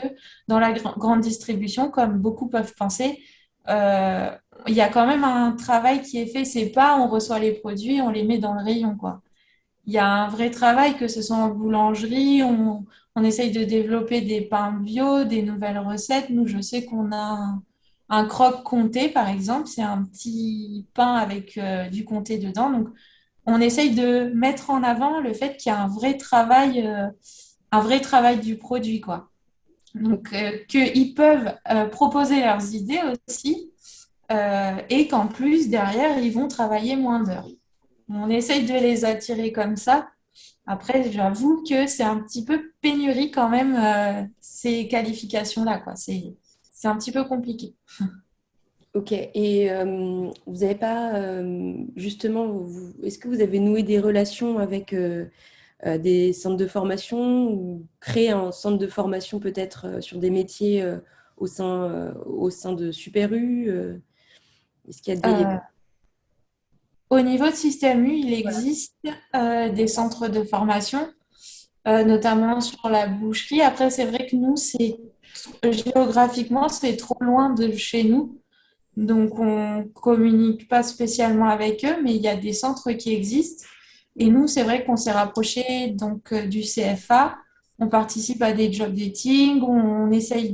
dans la grande distribution, comme beaucoup peuvent penser, euh, il y a quand même un travail qui est fait. C'est pas on reçoit les produits, on les met dans le rayon, quoi. Il y a un vrai travail, que ce soit en boulangerie, on essaye de développer des pains bio, des nouvelles recettes. Nous, je sais qu'on a un croque comté, par exemple, c'est un petit pain avec du comté dedans. Donc, on essaye de mettre en avant le fait qu'il y a un vrai travail du produit, quoi. Donc, qu'ils peuvent proposer leurs idées aussi et qu'en plus, derrière, ils vont travailler moins d'heures. On essaye de les attirer comme ça. Après, j'avoue que c'est un petit peu pénurie quand même, ces qualifications-là, quoi. C'est un petit peu compliqué. Ok, et vous n'avez pas justement, est-ce que vous avez noué des relations avec des centres de formation ou créé un centre de formation peut-être sur des métiers au sein de Super U est-ce qu'il y a des... Euh, Au niveau de Système U, il Voilà. existe des centres de formation, notamment sur la boucherie. Après, c'est vrai que nous, géographiquement, c'est trop loin de chez nous. Donc, on communique pas spécialement avec eux, mais il y a des centres qui existent. Et nous, c'est vrai qu'on s'est rapproché donc du CFA. On participe à des job dating. On va essayer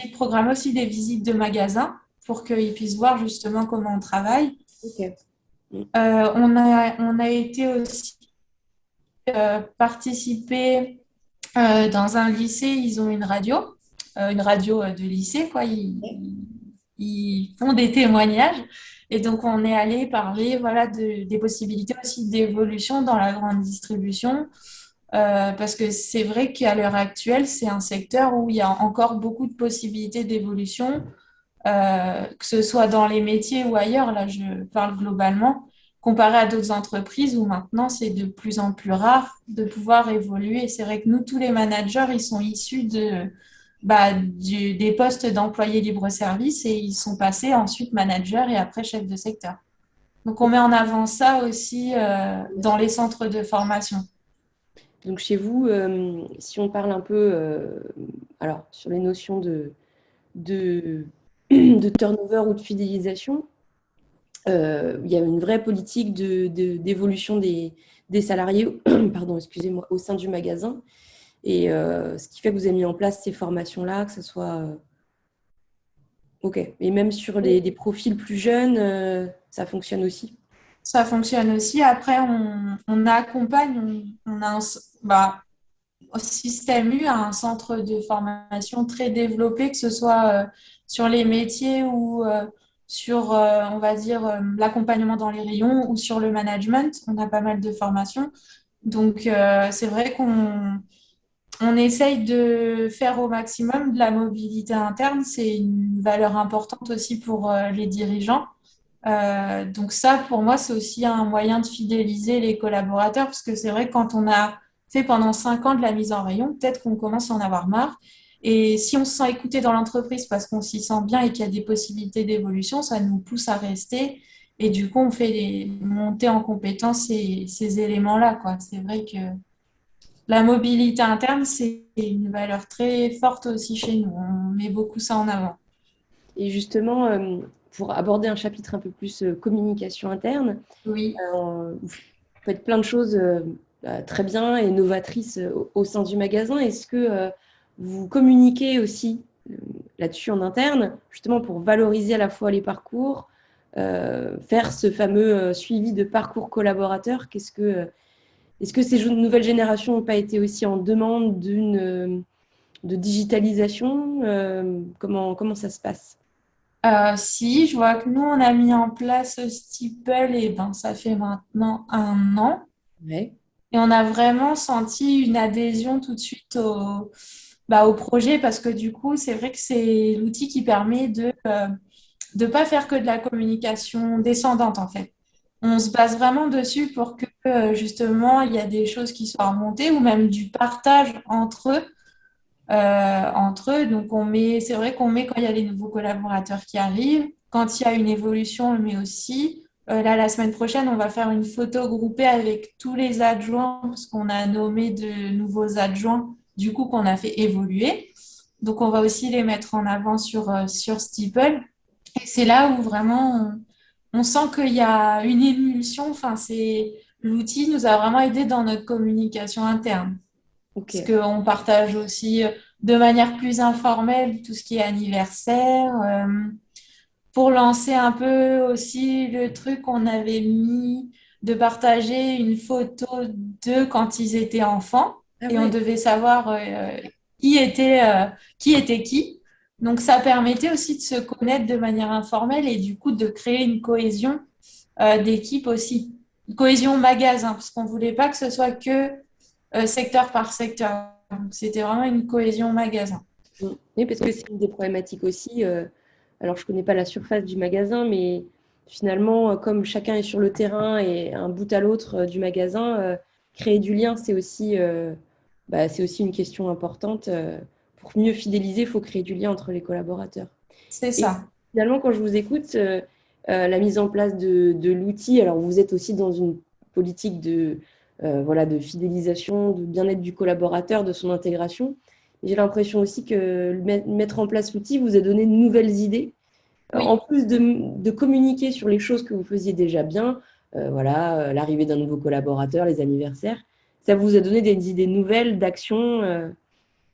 de programmer aussi des visites de magasins pour qu'ils puissent voir justement comment on travaille. Ok. Mm. On a été aussi participer Dans un lycée, ils ont une radio de lycée, quoi. Ils font des témoignages. Et donc, on est allé parler, voilà, des possibilités aussi d'évolution dans la grande distribution. Parce que c'est vrai qu'à l'heure actuelle, c'est un secteur où il y a encore beaucoup de possibilités d'évolution, que ce soit dans les métiers ou ailleurs. Là, je parle globalement, comparé à d'autres entreprises où maintenant, c'est de plus en plus rare de pouvoir évoluer. C'est vrai que nous, tous les managers, ils sont issus des postes d'employés libre-service et ils sont passés ensuite managers et après chefs de secteur. Donc, on met en avant ça aussi dans les centres de formation. Donc chez vous, si on parle un peu alors, sur les notions de, de turnover ou de fidélisation, il y a une vraie politique d'évolution des salariés pardon, excusez-moi, au sein du magasin. Et ce qui fait que vous avez mis en place ces formations-là, que ce soit... OK. Et même sur des profils plus jeunes, ça fonctionne aussi. Ça fonctionne aussi. Après, on accompagne, on a au système U a un centre de formation très développé, que ce soit sur les métiers ou sur, on va dire, l'accompagnement dans les rayons ou sur le management. On a pas mal de formations. Donc, c'est vrai qu'on essaye de faire au maximum de la mobilité interne. C'est une valeur importante aussi pour les dirigeants. Donc ça, pour moi, c'est aussi un moyen de fidéliser les collaborateurs, parce que c'est vrai que quand on a fait pendant 5 ans de la mise en rayon, peut-être qu'on commence à en avoir marre. Et si on se sent écouté dans l'entreprise parce qu'on s'y sent bien et qu'il y a des possibilités d'évolution, ça nous pousse à rester. Et du coup, on fait monter en compétence ces éléments-là, quoi. C'est vrai que la mobilité interne, c'est une valeur très forte aussi chez nous. On met beaucoup ça en avant. Et justement, pour aborder un chapitre un peu plus communication interne, Oui. vous faites plein de choses très bien et novatrices au sein du magasin. Est-ce que vous communiquez aussi là-dessus en interne, justement pour valoriser à la fois les parcours, faire ce fameux suivi de parcours collaborateurs? Est-ce que ces nouvelles générations n'ont pas été aussi en demande de digitalisation? Comment ça se passe? Si, je vois que nous, on a mis en place Steeple et ben, ça fait maintenant 1 an. Ouais. Et on a vraiment senti une adhésion tout de suite au projet parce que du coup, c'est vrai que c'est l'outil qui permet de pas faire que de la communication descendante en fait. On se base vraiment dessus pour que justement, il y a des choses qui soient remontées ou même du partage entre eux. Donc, c'est vrai qu'on met quand il y a les nouveaux collaborateurs qui arrivent, quand il y a une évolution, on le met aussi. Là, la semaine prochaine, on va faire une photo groupée avec tous les adjoints, parce qu'on a nommé de nouveaux adjoints, du coup, qu'on a fait évoluer. Donc, on va aussi les mettre en avant sur Steeple. Et c'est là où vraiment on sent qu'il y a une émulsion. Enfin, l'outil nous a vraiment aidé dans notre communication interne. Parce Ok. qu'on partage aussi de manière plus informelle tout ce qui est anniversaire. Pour lancer un peu aussi le truc, on avait mis de partager une photo d'eux quand ils étaient enfants Ah et on ouais. devait savoir qui était, euh, qui était qui. Donc ça permettait aussi de se connaître de manière informelle et du coup de créer une cohésion d'équipe aussi. Une cohésion magasin, parce qu'on voulait pas que ce soit que secteur par secteur. Donc, c'était vraiment une cohésion magasin. Oui, parce que c'est une des problématiques aussi. Alors, je ne connais pas la surface du magasin, mais finalement, comme chacun est sur le terrain et un bout à l'autre du magasin, créer du lien, c'est aussi une question importante. Pour mieux fidéliser, il faut créer du lien entre les collaborateurs. C'est Et ça. finalement, quand je vous écoute, la mise en place de l'outil, alors vous êtes aussi dans une politique voilà, de fidélisation, de bien-être du collaborateur, de son intégration. J'ai l'impression aussi que mettre en place l'outil vous a donné de nouvelles idées, en Oui. plus de communiquer sur les choses que vous faisiez déjà bien, voilà, l'arrivée d'un nouveau collaborateur, les anniversaires, ça vous a donné des idées nouvelles d'action.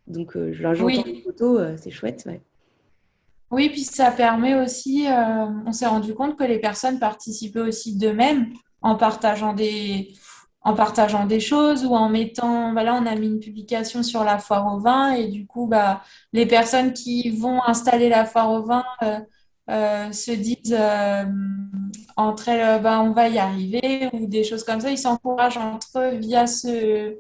Donc, j'entends les Oui. photos, c'est chouette. Ouais. Oui, puis ça permet aussi, on s'est rendu compte que les personnes participaient aussi d'eux-mêmes en partageant en partageant des choses ou en mettant, bah là, on a mis une publication sur la foire au vin et du coup, bah, les personnes qui vont installer la foire au vin se disent entre elles, bah, on va y arriver ou des choses comme ça. Ils s'encouragent entre eux via ce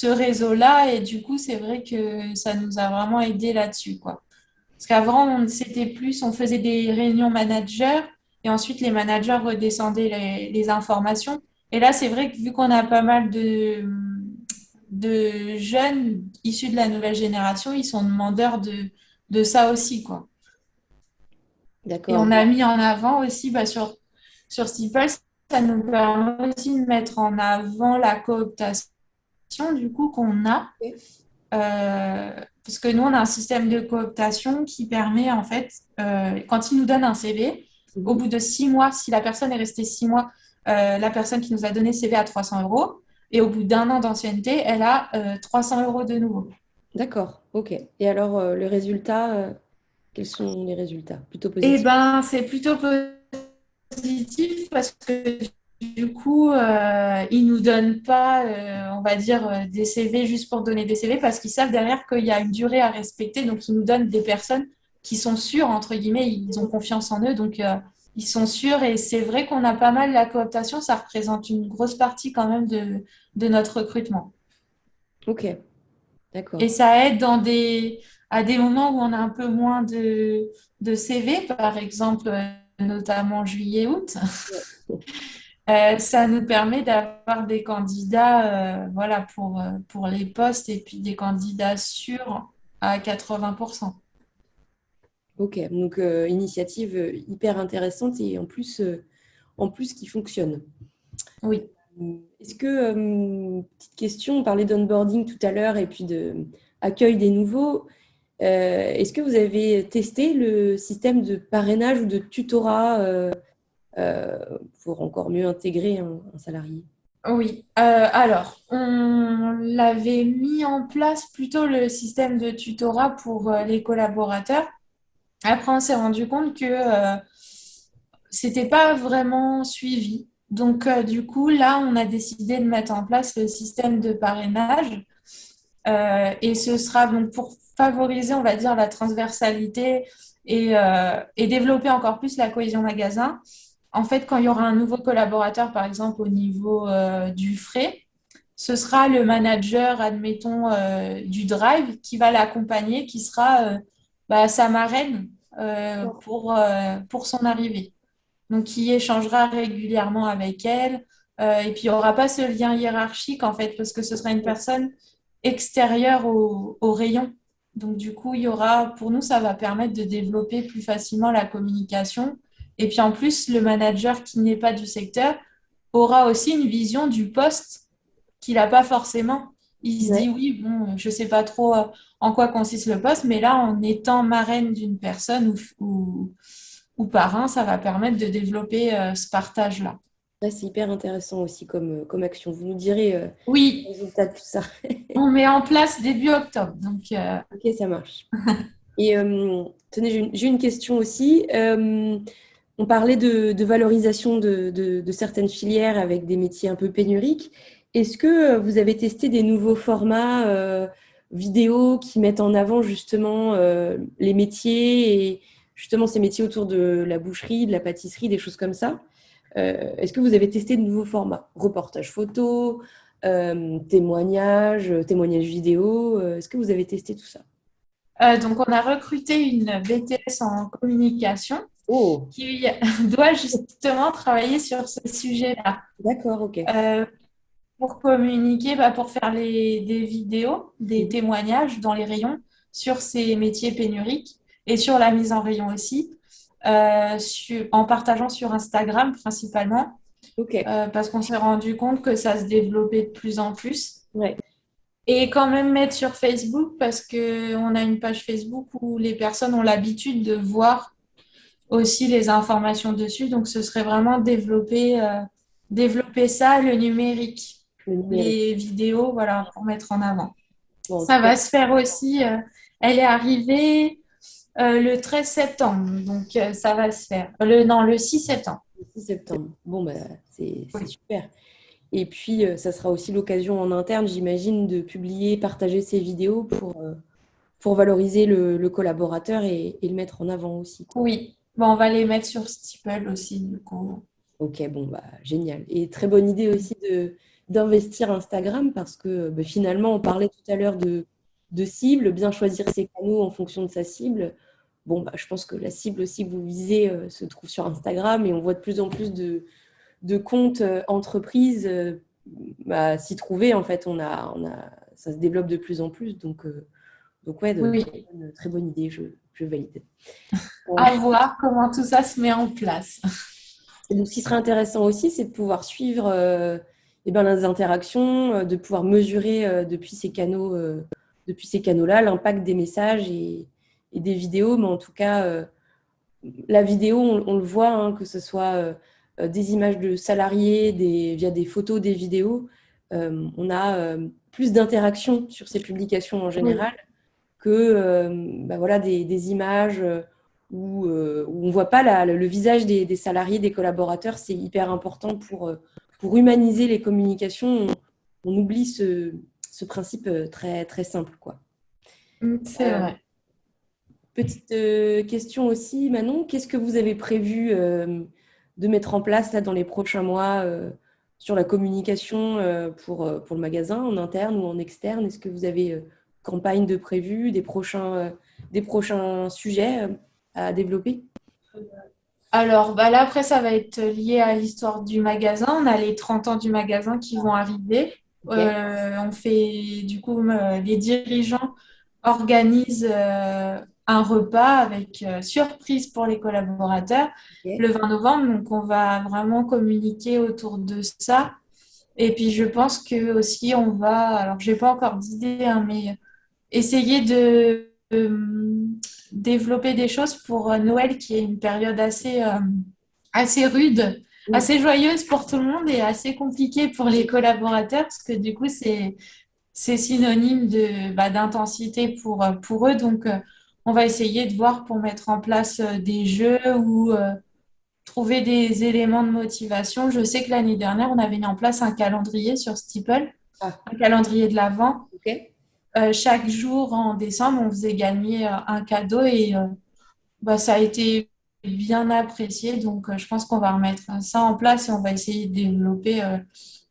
réseau-là et du coup, c'est vrai que ça nous a vraiment aidé là-dessus, quoi. Parce qu'avant, c'était plus, on faisait des réunions managers et ensuite les managers redescendaient les informations. Et là, c'est vrai que vu qu'on a pas mal de jeunes issus de la nouvelle génération, ils sont demandeurs de ça aussi, quoi. Et D'accord. on a mis en avant aussi bah, sur Steeple, ça nous permet aussi de mettre en avant la cooptation du coup qu'on a. Parce que nous, on a un système de cooptation qui permet, en fait, quand ils nous donnent un CV, au Mhm. bout de 6 mois, si la personne est restée 6 mois, la personne qui nous a donné CV à 300 euros, et au bout d'1 an d'ancienneté, elle a 300 euros de nouveau. D'accord, ok. Et alors, le résultat, quels sont les résultats? Plutôt Eh positifs. ben, c'est plutôt positif parce que du coup, ils nous donnent pas, on va dire, des CV juste pour donner des CV parce qu'ils savent derrière qu'il y a une durée à respecter. Donc, ils nous donnent des personnes qui sont sûres, entre guillemets, ils ont confiance en eux. Donc, ils sont sûrs. Et c'est vrai qu'on a pas mal la cooptation. Ça représente une grosse partie quand même de notre recrutement. Ok, Et d'accord. ça aide à des moments où on a un peu moins de CV, par exemple, notamment juillet-août. Ça nous permet d'avoir des candidats voilà, pour les postes et puis des candidats sûrs à 80%. Ok, donc initiative hyper intéressante et en plus qui fonctionne. Oui. Est-ce que, petite question, on parlait d'onboarding tout à l'heure et puis de accueil des nouveaux. Est-ce que vous avez testé le système de parrainage ou de tutorat euh, pour encore mieux intégrer un salarié? Oui. Alors, on l'avait mis en place plutôt le système de tutorat pour les collaborateurs. Après, on s'est rendu compte que c'était pas vraiment suivi. Donc, du coup, là, on a décidé de mettre en place le système de parrainage. Et ce sera donc pour favoriser, on va dire, la transversalité et développer encore plus la cohésion magasin. En fait, quand il y aura un nouveau collaborateur, par exemple, au niveau du frais, ce sera le manager, admettons, du drive qui va l'accompagner, qui sera bah, sa marraine pour son arrivée. Donc, qui échangera régulièrement avec elle. Et puis, il n'y aura pas ce lien hiérarchique, en fait, parce que ce sera une personne extérieure au rayon. Donc, du coup, il y aura, pour nous, ça va permettre de développer plus facilement la communication. Et puis, en plus, le manager qui n'est pas du secteur aura aussi une vision du poste qu'il n'a pas forcément. Il se dit, Ouais. oui, bon, je ne sais pas trop en quoi consiste le poste, mais là, en étant marraine d'une personne ou parrain, ça va permettre de développer ce partage-là. Ouais, c'est hyper intéressant aussi comme action. Vous nous direz le Oui, résultat de tout ça. on met en place début octobre. Donc, Ok, ça marche. Et tenez, j'ai une question aussi. On parlait de valorisation de certaines filières avec des métiers un peu pénuriques. Est-ce que vous avez testé des nouveaux formats vidéo qui mettent en avant justement les métiers et justement ces métiers autour de la boucherie, de la pâtisserie, des choses comme ça? Est-ce que vous avez testé de nouveaux formats? Reportage photo, témoignages vidéo. Est-ce que vous avez testé tout ça? donc, on a recruté une BTS en communication Oh, qui doit justement travailler sur ce sujet-là. d'accord, ok. Euh, pour communiquer, bah, pour faire des vidéos, des Mhm. témoignages dans les rayons sur ces métiers pénuriques et sur la mise en rayon aussi, en partageant sur Instagram principalement, Ok, parce qu'on s'est rendu compte que ça se développait de plus en plus. ouais. Et quand même mettre sur Facebook parce qu'on a une page Facebook où les personnes ont l'habitude de voir aussi les informations dessus. Donc, ce serait vraiment développer ça, le numérique, Le numérique. les vidéos, voilà, pour mettre en avant. Bon, en tout Ça cas, va se faire aussi. Elle est arrivée le 13 septembre, donc ça va se faire. Non, le 6 septembre. le 6 septembre. Bon, bah, c'est Oui. super. Et puis, ça sera aussi l'occasion en interne, j'imagine, de publier, partager ces vidéos pour valoriser le collaborateur et le mettre en avant aussi, quoi. Oui, bon, on va les mettre sur Steeple aussi, du coup. Ok, bon, bah, génial. Et très bonne idée aussi d'investir Instagram parce que bah, finalement, on parlait tout à l'heure de cible, bien choisir ses canaux en fonction de sa cible. Bon, bah, je pense que la cible aussi que vous visez se trouve sur Instagram et on voit de plus en plus de comptes entreprises bah, s'y trouver. En fait, ça se développe de plus en plus. Donc ouais, Oui, très bonne idée, je valide. à voir comment tout ça se met en place. Et donc, ce qui serait intéressant aussi, c'est de pouvoir suivre eh ben, les interactions, de pouvoir mesurer depuis ces canaux-là l'impact des messages et des vidéos. Mais en tout cas, la vidéo, on le voit, hein, que ce soit des images de salariés, via des photos, des vidéos, on a plus d'interactions sur ces publications en Oui. général que bah voilà, des images où on ne voit pas le visage des salariés, des collaborateurs. C'est hyper important pour humaniser les communications. On oublie ce principe très, très simple, quoi. C'est Euh, vrai. Petite question aussi, Manon, qu'est-ce que vous avez prévu de mettre en place là, dans les prochains mois sur la communication pour le magasin, en interne ou en externe? Est-ce que vous avez campagne de prévu, des prochains sujets à développer? Alors, bah là, après, ça va être lié à l'histoire du magasin. On a les 30 ans du magasin qui vont arriver. Ok, On fait, du coup, les dirigeants organisent un repas avec surprise pour les collaborateurs ok, le 20 novembre. Donc, on va vraiment communiquer autour de ça. Et puis, je pense que aussi, on va, alors, j'ai pas encore d'idée, hein, mais essayer de développer des choses pour Noël, qui est une période assez rude, mm, assez joyeuse pour tout le monde et assez compliquée pour les collaborateurs, parce que du coup, c'est synonyme d'intensité pour eux. Donc, on va essayer de voir pour mettre en place des jeux ou trouver des éléments de motivation. Je sais que l'année dernière, on avait mis en place un calendrier sur Steeple, ah, un calendrier de l'Avent. ok. Chaque jour en décembre, on faisait gagner un cadeau et ça a été bien apprécié. Donc, je pense qu'on va remettre ça en place et on va essayer de développer.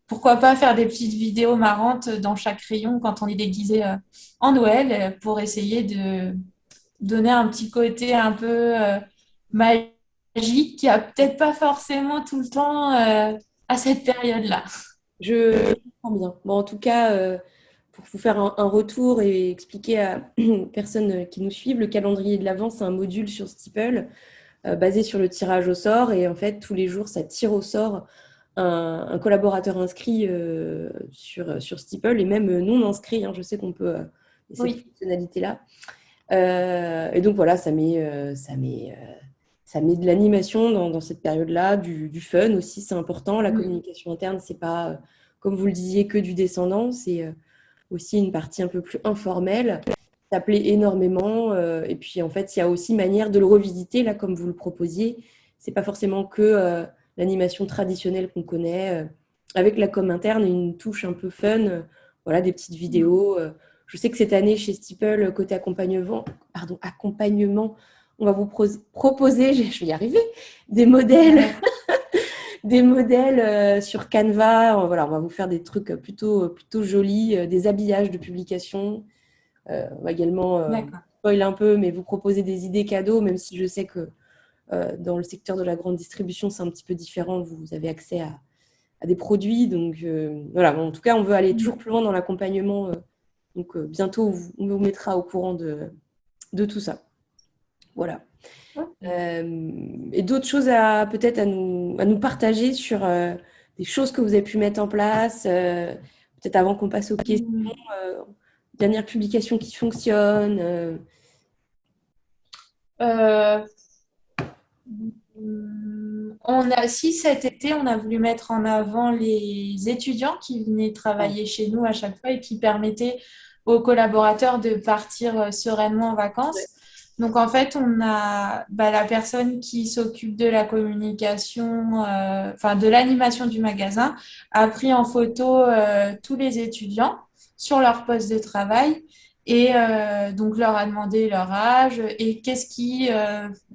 Pourquoi pas faire des petites vidéos marrantes dans chaque rayon quand on est déguisé en Noël pour essayer de donner un petit côté un peu magique qui a peut-être pas forcément tout le temps à cette période-là. Je comprends bien. Bon, en tout cas, pour vous faire un retour et expliquer à personnes qui nous suivent, le calendrier de l'Avent, c'est un module sur Steeple basé sur le tirage au sort. Et en fait, tous les jours, ça tire au sort un collaborateur inscrit sur Steeple et même non inscrit, hein. Je sais qu'on peut cette Oui, fonctionnalité-là. Et donc voilà, ça met de l'animation dans cette période-là, du fun aussi, c'est important. La oui, communication interne, c'est pas, comme vous le disiez, que du descendant, c'est aussi une partie un peu plus informelle. Ça plaît énormément. Et puis en fait, il y a aussi manière de le revisiter, là, comme vous le proposiez. C'est pas forcément que l'animation traditionnelle qu'on connaît, avec la com interne et une touche un peu fun. Voilà, des petites vidéos. Je sais que cette année, chez Steeple, côté accompagnement, on va vous proposer, je vais y arriver, des modèles, des modèles sur Canva. Voilà, on va vous faire des trucs plutôt jolis, des habillages de publication. On va également d'accord. spoil un peu, mais vous proposer des idées cadeaux, même si je sais que dans le secteur de la grande distribution, c'est un petit peu différent. Vous avez accès à des produits. Donc voilà, en tout cas, on veut aller toujours plus loin dans l'accompagnement. Donc bientôt, on vous mettra au courant de tout ça. Voilà. Et d'autres choses peut-être à nous partager sur des choses que vous avez pu mettre en place, peut-être avant qu'on passe aux questions, euh, dernière publication qui fonctionne. Euh, si cet été, on a voulu mettre en avant les étudiants qui venaient Ah, travailler chez nous à chaque fois et qui permettaient aux collaborateurs de partir sereinement en ouais. vacances. Donc en fait, on a la personne qui s'occupe de la communication, enfin de l'animation du magasin, a pris en photo tous les étudiants sur leur poste de travail et donc leur a demandé leur âge et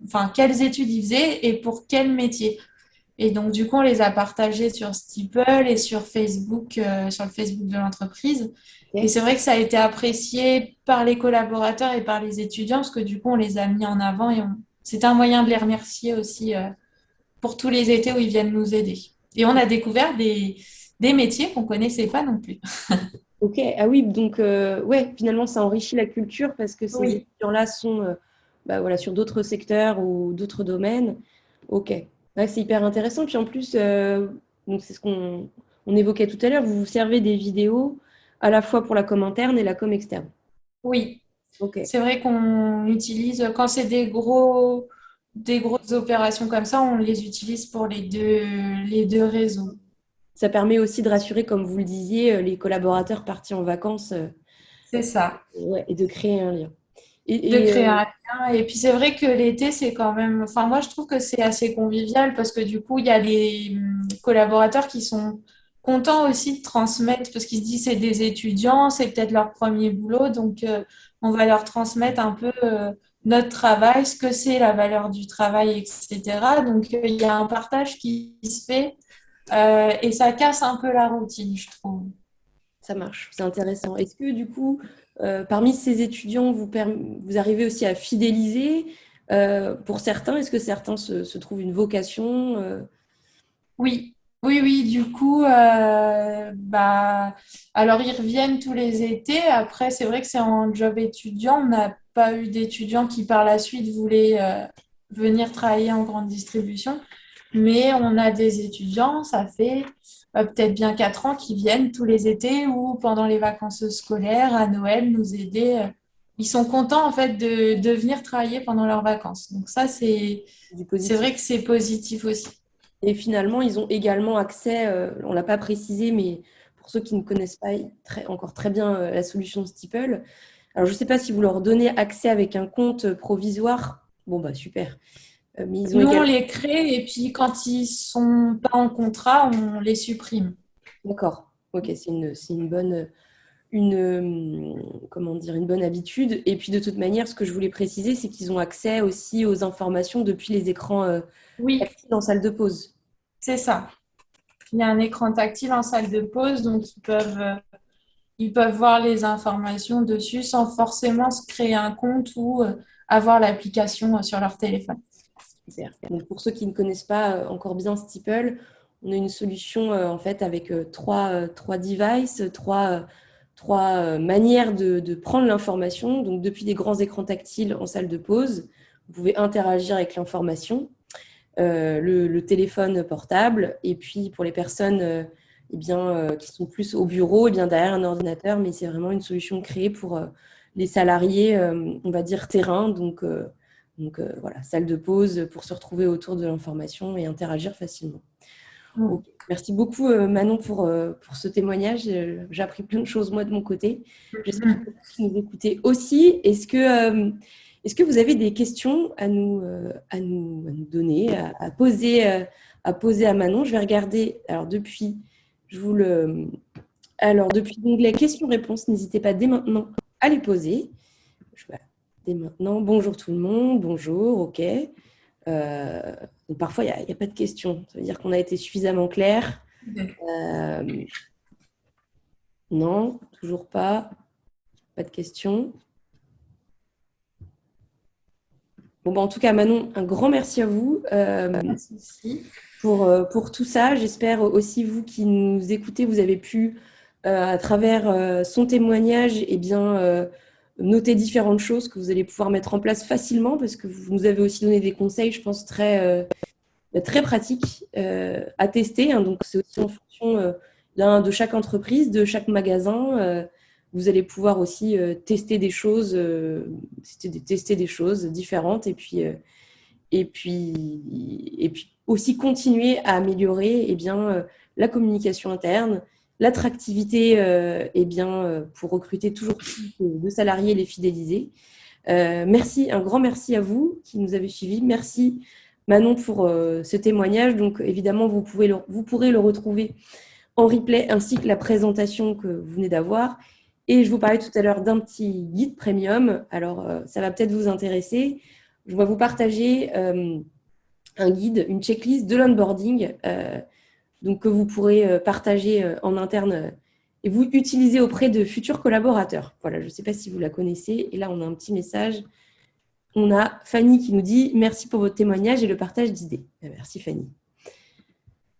enfin quelles études ils faisaient et pour quel métier. Et donc, du coup, on les a partagés sur Steeple et sur Facebook, sur le Facebook de l'entreprise. Et Ok. c'est vrai que ça a été apprécié par les collaborateurs et par les étudiants parce que du coup, on les a mis en avant et c'était un moyen de les remercier aussi pour tous les étés où ils viennent nous aider. Et on a découvert des métiers qu'on connaissait pas non plus. Ok, ah oui, donc ouais, finalement, ça enrichit la culture parce que ces Oui. étudiants-là sont bah, voilà, sur d'autres secteurs ou d'autres domaines. Ok, ouais, c'est hyper intéressant. Puis en plus, donc c'est ce qu'on évoquait tout à l'heure, vous vous servez des vidéos à la fois pour la com interne et la com externe. Oui, Ok, c'est vrai qu'on utilise, quand c'est des grosses opérations comme ça, on les utilise pour les deux réseaux. ça permet aussi de rassurer, comme vous le disiez, les collaborateurs partis en vacances C'est ça, ouais, et de créer un lien. de Et, créer un lien. Et puis c'est vrai que l'été, c'est quand même, enfin moi je trouve que c'est assez convivial parce que du coup, il y a les collaborateurs qui sont contents aussi de transmettre parce qu'ils se disent c'est des étudiants, c'est peut-être leur premier boulot, donc on va leur transmettre un peu notre travail, ce que c'est la valeur du travail, etc. Donc il y a un partage qui se fait et ça casse un peu la routine, je trouve. ça marche, c'est intéressant. Est-ce que du coup, parmi ces étudiants, vous arrivez aussi à fidéliser pour certains? Est-ce que certains se trouvent une vocation Oui, oui, oui, du coup, alors ils reviennent tous les étés. Après, c'est vrai que c'est en job étudiant. On n'a pas eu d'étudiants qui par la suite voulaient venir travailler en grande distribution. Mais on a des étudiants, ça fait peut-être bien 4 ans qui viennent tous les étés ou pendant les vacances scolaires, à Noël, nous aider. Ils sont contents en fait de venir travailler pendant leurs vacances. Donc ça, du c'est positif? vrai que c'est positif aussi. Et finalement, ils ont également accès, on ne l'a pas précisé, mais pour ceux qui ne connaissent pas encore très bien la solution Steeple, alors je ne sais pas si vous leur donnez accès avec un compte provisoire. Bon, bah super. Mais ils ont Nous, on également. les crée et puis quand ils sont pas en contrat, on les supprime. D'accord. Ok, c'est une bonne. Comment dire, une bonne habitude. Et puis de toute manière, ce que je voulais préciser, c'est qu'ils ont accès aussi aux informations depuis les écrans Oui, tactiles en salle de pause. c'est ça. Il y a un écran tactile en salle de pause, donc ils peuvent voir les informations dessus sans forcément se créer un compte ou avoir l'application sur leur téléphone. Super. Donc pour ceux qui ne connaissent pas encore bien Steeple, on a une solution en fait avec trois devices, trois manières de prendre l'information. Donc depuis des grands écrans tactiles en salle de pause, vous pouvez interagir avec l'information. Le téléphone portable. Et puis pour les personnes eh bien, qui sont plus au bureau, eh bien, derrière un ordinateur, mais c'est vraiment une solution créée pour les salariés, on va dire terrain. Donc voilà, salle de pause pour se retrouver autour de l'information et interagir facilement. Mm. Ok. Merci beaucoup Manon pour ce témoignage. J'ai appris plein de choses moi de mon côté. J'espère que vous qui nous écoutez aussi. Est-ce que vous avez des questions à nous donner, à poser à Manon? Je vais regarder. Alors depuis l'onglet questions-réponses, n'hésitez pas dès maintenant à les poser. Voilà, dès maintenant. Bonjour tout le monde. Bonjour. Ok. Donc parfois, il y a pas de questions. Ça veut dire qu'on a été suffisamment clair. Euh, non, toujours pas. Pas de questions. Bon, bah, en tout cas, Manon, un grand merci à vous Pas de souci. pour tout ça. J'espère aussi, vous qui nous écoutez, vous avez pu, à travers son témoignage, eh bien, noter différentes choses que vous allez pouvoir mettre en place facilement parce que vous nous avez aussi donné des conseils, je pense, très pratiques à tester, hein. Donc, c'est aussi en fonction de chaque entreprise, de chaque magasin. Vous allez pouvoir aussi tester des choses différentes et puis aussi continuer à améliorer la communication interne, l'attractivité pour recruter toujours plus de salariés et les fidéliser. Merci, un grand merci à vous qui nous avez suivis. Merci Manon pour ce témoignage. Donc évidemment, vous pourrez le retrouver en replay ainsi que la présentation que vous venez d'avoir. Et je vous parlais tout à l'heure d'un petit guide premium. Alors, ça va peut-être vous intéresser. Je vais vous partager un guide, une checklist de l'onboarding donc que vous pourrez partager en interne et vous utiliser auprès de futurs collaborateurs. Voilà, je ne sais pas si vous la connaissez. Et là, on a un petit message. On a Fanny qui nous dit « Merci pour votre témoignage et le partage d'idées ». Merci Fanny.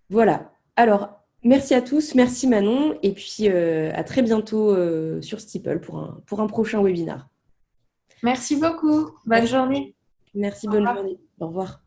Voilà. Alors, merci à tous, merci Manon, et puis à très bientôt sur Steeple pour un prochain webinaire. Merci beaucoup. Bonne journée. Merci, bonne journée. Au revoir.